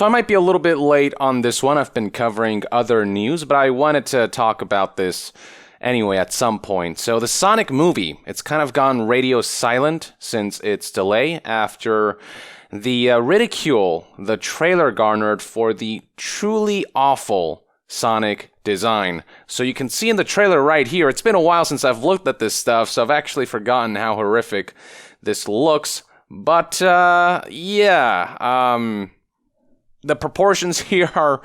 So I might be a little bit late on this one. I've been covering other news, but I wanted to talk about this anyway at some point. So the Sonic movie, it's kind of gone radio silent since its delay after the ridicule the trailer garnered for the truly awful Sonic design. So you can see in the trailer right here, it's been a while since I've looked at this stuff, so I've actually forgotten how horrific this looks. But, the proportions here are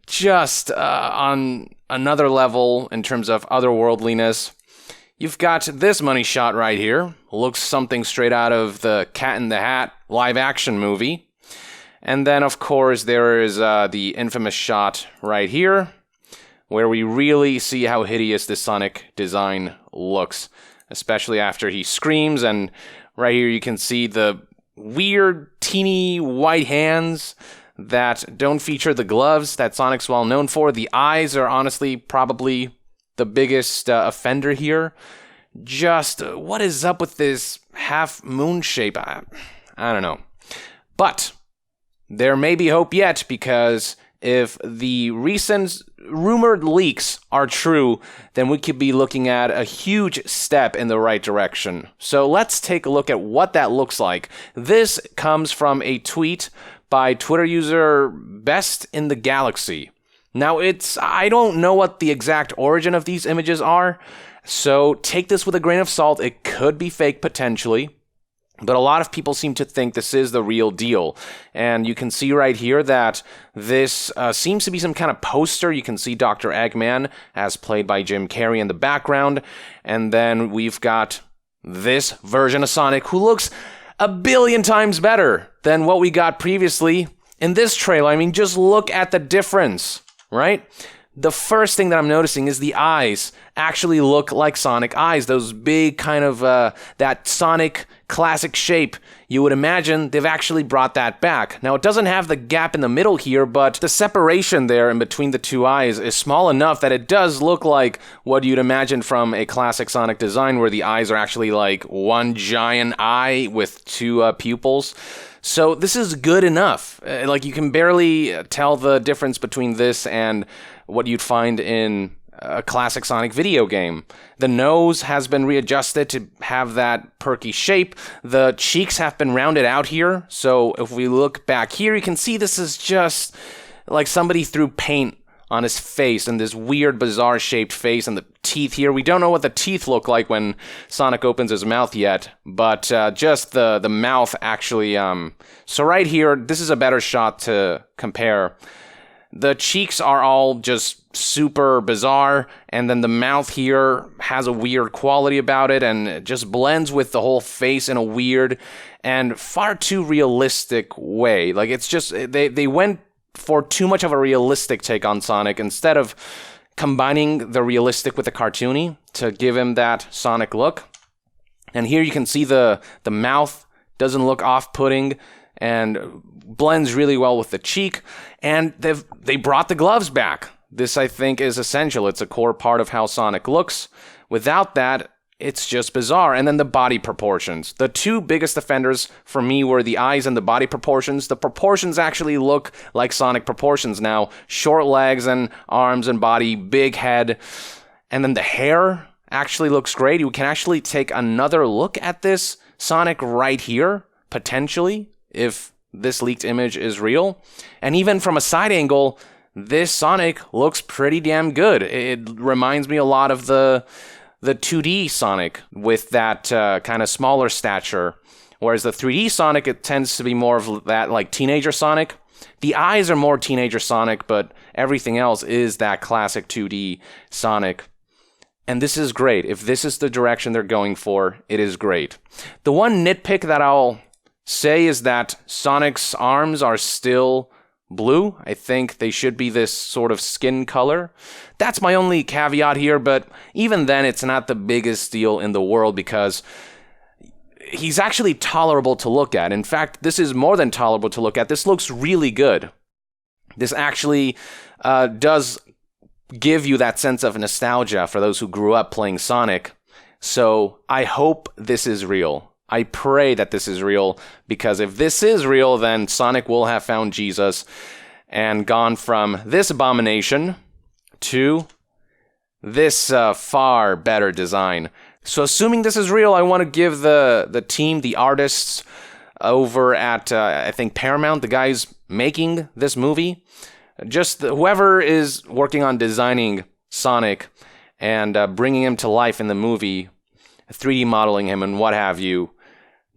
just on another level in terms of otherworldliness. You've got this money shot right here. Looks something straight out of the Cat in the Hat live-action movie. And then, of course, there is the infamous shot right here, where we really see how hideous this Sonic design looks, especially after he screams. And right here you can see the weird, teeny white hands that don't feature the gloves that Sonic's well known for. The eyes are honestly probably the biggest offender here. Just, what is up with this half-moon shape? I don't know. But there may be hope yet, because if the recent rumored leaks are true, then we could be looking at a huge step in the right direction. So let's take a look at what that looks like. This comes from a tweet by Twitter user Best in the Galaxy. Now, I don't know what the exact origin of these images are, so take this with a grain of salt. It could be fake potentially, but a lot of people seem to think this is the real deal. And you can see right here that this seems to be some kind of poster. You can see Dr. Eggman, as played by Jim Carrey, in the background. And then we've got this version of Sonic, who looks a billion times better than what we got previously in this trailer. I mean, just look at the difference, right? The first thing that I'm noticing is the eyes actually look like Sonic eyes. Those big kind of, that Sonic classic shape. You would imagine they've actually brought that back. Now, it doesn't have the gap in the middle here, but the separation there in between the two eyes is small enough that it does look like what you'd imagine from a classic Sonic design, where the eyes are actually like one giant eye with two pupils. So this is good enough. Like, you can barely tell the difference between this and what you'd find in a classic Sonic video game. The nose has been readjusted to have that perky shape. The cheeks have been rounded out here. So if we look back here, you can see this is just like somebody threw paint on his face, and this weird, bizarre shaped face, and the teeth here. We don't know what the teeth look like when Sonic opens his mouth yet, but just the mouth actually. So right here, this is a better shot to compare. The cheeks are all just super bizarre, and then the mouth here has a weird quality about it, and it just blends with the whole face in a weird and far too realistic way. Like, it's just, they went for too much of a realistic take on Sonic instead of combining the realistic with the cartoony to give him that Sonic look. And here you can see the mouth doesn't look off-putting and blends really well with the cheek, and they brought the gloves back. This, I think, is essential. It's a core part of how Sonic looks. Without that, it's just bizarre. And then the body proportions. The two biggest offenders for me were the eyes and the body proportions. The proportions actually look like Sonic proportions now. Short legs and arms and body, big head. And then the hair actually looks great. You can actually take another look at this Sonic right here, potentially, if this leaked image is real. And even from a side angle, this Sonic looks pretty damn good. It reminds me a lot of the 2D Sonic with that kind of smaller stature. Whereas the 3D Sonic, it tends to be more of that like teenager Sonic. The eyes are more teenager Sonic, but everything else is that classic 2D Sonic. And this is great. If this is the direction they're going for, it is great. The one nitpick that I'll say is that Sonic's arms are still blue. I think they should be this sort of skin color. That's my only caveat here, but even then, it's not the biggest deal in the world because he's actually tolerable to look at. In fact, this is more than tolerable to look at. This looks really good. This actually does give you that sense of nostalgia for those who grew up playing Sonic. So I hope this is real. I pray that this is real, because if this is real, then Sonic will have found Jesus and gone from this abomination to this far better design. So assuming this is real, I want to give the team, the artists over at, I think, Paramount, the guys making this movie, just whoever is working on designing Sonic and bringing him to life in the movie, 3D modeling him and what have you,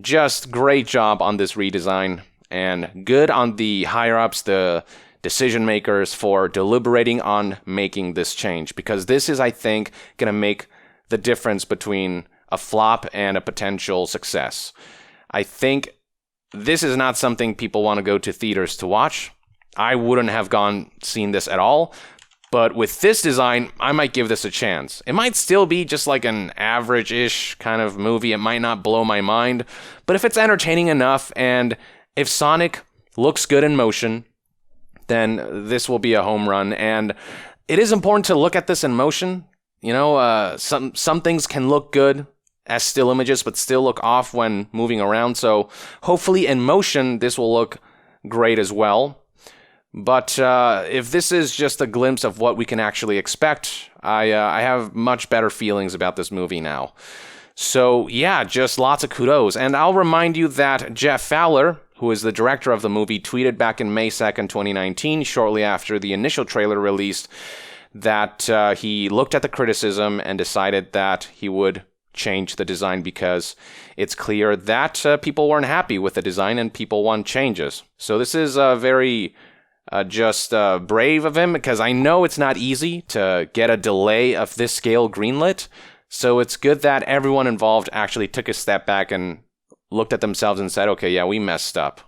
just great job on this redesign, and good on the higher-ups, the decision makers, for deliberating on making this change, because this is, I think, going to make the difference between a flop and a potential success. I think this is not something people want to go to theaters to watch. I wouldn't have seen this at all, but with this design, I might give this a chance. It might still be just like an average-ish kind of movie. It might not blow my mind, but if it's entertaining enough, and if Sonic looks good in motion, then this will be a home run. And it is important to look at this in motion. You know, some things can look good as still images, but still look off when moving around. So hopefully in motion, this will look great as well. But if this is just a glimpse of what we can actually expect, I have much better feelings about this movie now. So yeah, just lots of kudos. And I'll remind you that Jeff Fowler, who is the director of the movie, tweeted back in May 2nd, 2019, shortly after the initial trailer released, that he looked at the criticism and decided that he would change the design because it's clear that people weren't happy with the design and people want changes. So this is very brave of him, because I know it's not easy to get a delay of this scale greenlit. So it's good that everyone involved actually took a step back and looked at themselves and said, okay, yeah, we messed up.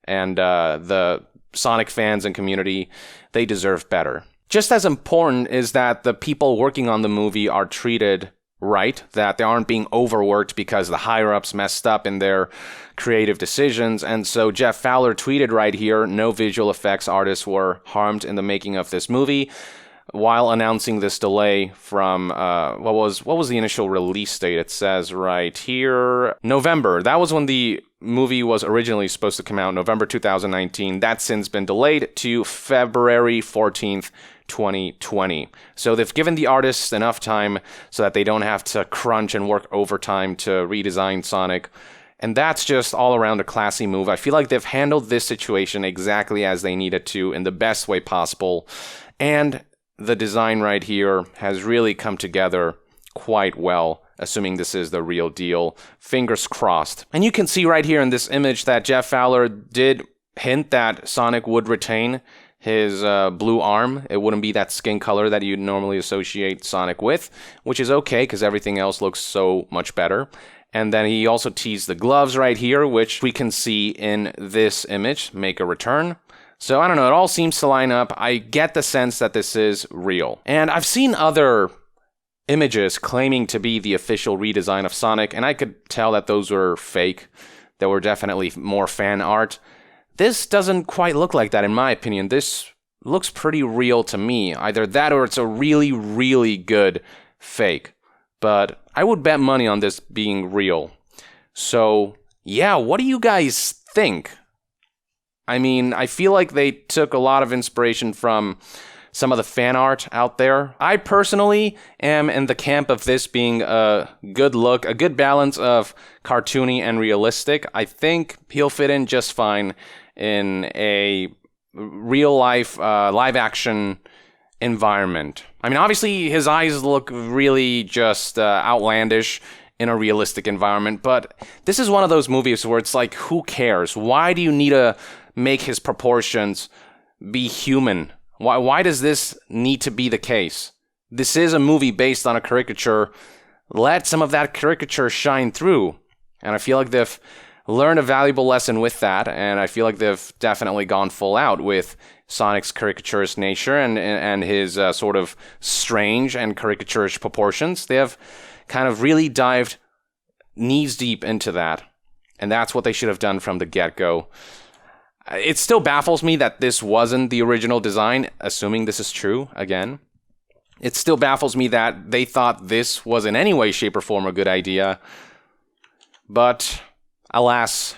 And the Sonic fans and community, they deserve better. Just as important is that the people working on the movie are treated right, that they aren't being overworked because the higher-ups messed up in their creative decisions. And so Jeff Fowler tweeted right here, no visual effects artists were harmed in the making of this movie, while announcing this delay from, what was the initial release date? It says right here, November. That was when the movie was originally supposed to come out, November 2019. That's since been delayed to February 14th, 2020. So they've given the artists enough time so that they don't have to crunch and work overtime to redesign Sonic. And that's just all around a classy move. I feel like they've handled this situation exactly as they needed to, in the best way possible. And the design right here has really come together quite well, assuming this is the real deal. Fingers crossed. And you can see right here in this image that Jeff Fowler did hint that Sonic would retain his blue arm. It wouldn't be that skin color that you'd normally associate Sonic with, which is okay because everything else looks so much better. And then he also teased the gloves right here, which we can see in this image make a return. So I don't know, it all seems to line up. I get the sense that this is real. And I've seen other images claiming to be the official redesign of Sonic, and I could tell that those were fake. There were definitely more fan art. This doesn't quite look like that, in my opinion. This looks pretty real to me. Either that or it's a really, really good fake. But I would bet money on this being real. So, yeah, what do you guys think? I mean, I feel like they took a lot of inspiration from some of the fan art out there. I personally am in the camp of this being a good look, a good balance of cartoony and realistic. I think he'll fit in just fine in a real-life, live-action environment. I mean, obviously, his eyes look really just outlandish in a realistic environment, but this is one of those movies where it's like, who cares? Why do you need to make his proportions be human? Why does this need to be the case? This is a movie based on a caricature. Let some of that caricature shine through. And I feel like they've learned a valuable lesson with that, and I feel like they've definitely gone full out with Sonic's caricaturist nature and his sort of strange and caricaturish proportions. They have kind of really dived knees deep into that, and that's what they should have done from the get-go. It still baffles me that this wasn't the original design, assuming this is true, again. It still baffles me that they thought this was in any way, shape, or form a good idea. But alas,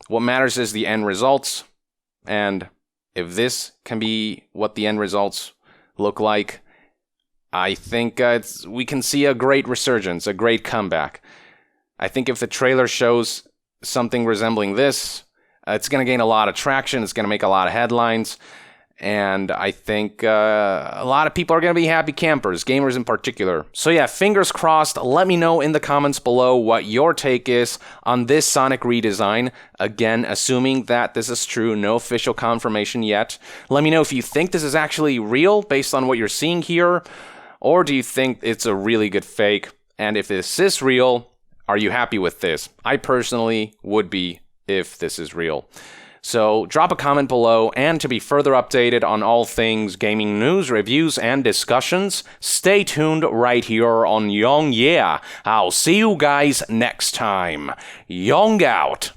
what matters is the end results. And if this can be what the end results look like, I think we can see a great resurgence, a great comeback. I think if the trailer shows something resembling this, it's going to gain a lot of traction. It's going to make a lot of headlines. And I think a lot of people are going to be happy campers, gamers in particular. So yeah, fingers crossed. Let me know in the comments below what your take is on this Sonic redesign. Again, assuming that this is true, no official confirmation yet. Let me know if you think this is actually real based on what you're seeing here, or do you think it's a really good fake? And if this is real, are you happy with this? I personally would be if this is real. So drop a comment below, and to be further updated on all things gaming news, reviews, and discussions, stay tuned right here on Young Yeah. I'll see you guys next time. Young out.